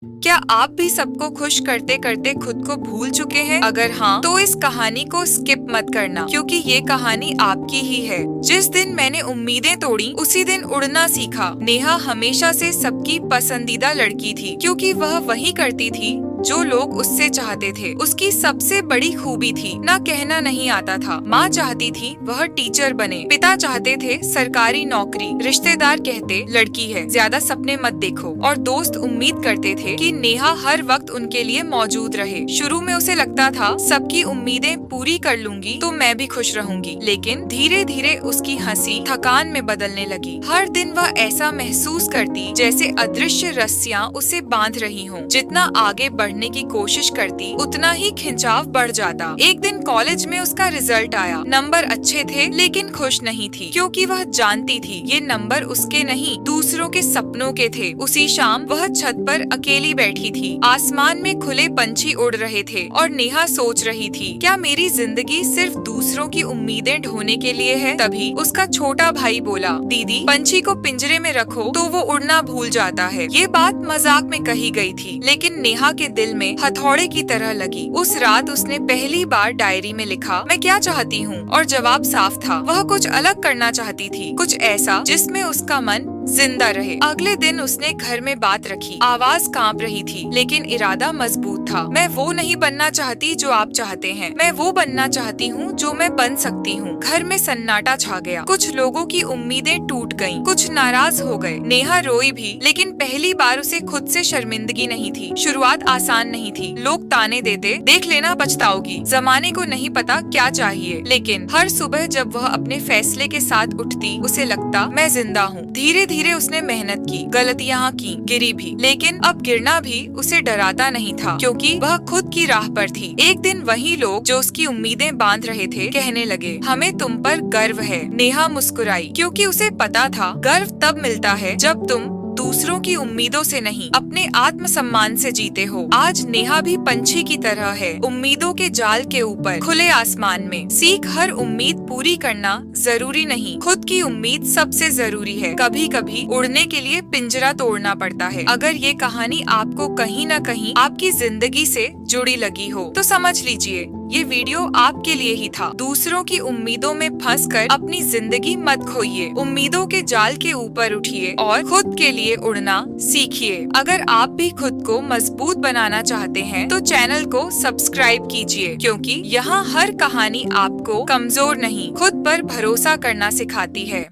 क्या आप भी सबको खुश करते करते खुद को भूल चुके हैं? अगर हाँ, तो इस कहानी को स्किप मत करना, क्योंकि ये कहानी आपकी ही है। जिस दिन मैंने उम्मीदें तोड़ी, उसी दिन उड़ना सीखा। नेहा हमेशा से सबकी पसंदीदा लड़की थी, क्योंकि वह वही करती थी जो लोग उससे चाहते थे। उसकी सबसे बड़ी खूबी थी ना कहना नहीं आता था। माँ चाहती थी वह टीचर बने, पिता चाहते थे सरकारी नौकरी, रिश्तेदार कहते लड़की है, ज्यादा सपने मत देखो, और दोस्त उम्मीद करते थे कि नेहा हर वक्त उनके लिए मौजूद रहे। शुरू में उसे लगता था सबकी उम्मीदें पूरी कर लूंगी तो मैं भी खुश रहूंगी, लेकिन धीरे धीरे उसकी हंसी थकान में बदलने लगी। हर दिन वह ऐसा महसूस करती जैसे अदृश्य रस्सियां उसे बांध रही हों। जितना आगे बढ़ने की कोशिश करती, उतना ही खिंचाव बढ़ जाता। एक दिन कॉलेज में उसका रिजल्ट आया। नंबर अच्छे थे, लेकिन खुश नहीं थी, क्योंकि वह जानती थी ये नंबर उसके नहीं, दूसरों के सपनों के थे। उसी शाम वह छत पर अकेली बैठी थी। आसमान में खुले पंछी उड़ रहे थे और नेहा सोच रही थी, क्या मेरी जिंदगी सिर्फ दूसरों की उम्मीदें ढोने के लिए है? तभी उसका छोटा भाई बोला, दीदी, पंछी को पिंजरे में रखो तो वो उड़ना भूल जाता है। ये बात मजाक में कही गई थी, लेकिन नेहा के दिल में हथौड़े की तरह लगी। उस रात उसने पहली बार डायरी में लिखा, मैं क्या चाहती हूँ, और जवाब साफ था। वह कुछ अलग करना चाहती थी, कुछ ऐसा जिसमें उसका मन जिंदा रहे। अगले दिन उसने घर में बात रखी। आवाज कांप रही थी, लेकिन इरादा मजबूत था। मैं वो नहीं बनना चाहती जो आप चाहते हैं, मैं वो बनना चाहती हूँ जो मैं बन सकती हूँ। घर में सन्नाटा छा गया। कुछ लोगों की उम्मीदें टूट गईं, कुछ नाराज हो गए। नेहा रोई भी, लेकिन पहली बार उसे खुद से शर्मिंदगी नहीं थी। शुरुआत आसान नहीं थी। लोग ताने देते, देख लेना पछताओगी, जमाने को नहीं पता क्या चाहिए। लेकिन हर सुबह जब वह अपने फैसले के साथ उठती, उसे लगता मैं जिंदा हूँ। धीरे धीरे उसने मेहनत की, गलतियाँ की, गिरी भी, लेकिन अब गिरना भी उसे डराता नहीं था, क्योंकि वह खुद की राह पर थी। एक दिन वही लोग जो उसकी उम्मीदें बांध रहे थे कहने लगे, हमें तुम पर गर्व है। नेहा मुस्कुराई, क्योंकि उसे पता था गर्व तब मिलता है जब तुम दूसरों की उम्मीदों से नहीं, अपने आत्मसम्मान से जीते हो। आज नेहा भी पंछी की तरह है, उम्मीदों के जाल के ऊपर, खुले आसमान में। सीख, हर उम्मीद पूरी करना जरूरी नहीं, खुद की उम्मीद सबसे जरूरी है। कभी कभी उड़ने के लिए पिंजरा तोड़ना पड़ता है। अगर ये कहानी आपको कहीं न कहीं आपकी जिंदगी से जुड़ी लगी हो, तो समझ लीजिए ये वीडियो आपके लिए ही था। दूसरों की उम्मीदों में फंसकर अपनी जिंदगी मत खोइए। उम्मीदों के जाल के ऊपर उठिए और खुद के लिए उड़ना सीखिए। अगर आप भी खुद को मजबूत बनाना चाहते हैं, तो चैनल को सब्सक्राइब कीजिए, क्योंकि यहाँ हर कहानी आपको कमजोर नहीं, खुद पर भरोसा करना सिखाती है।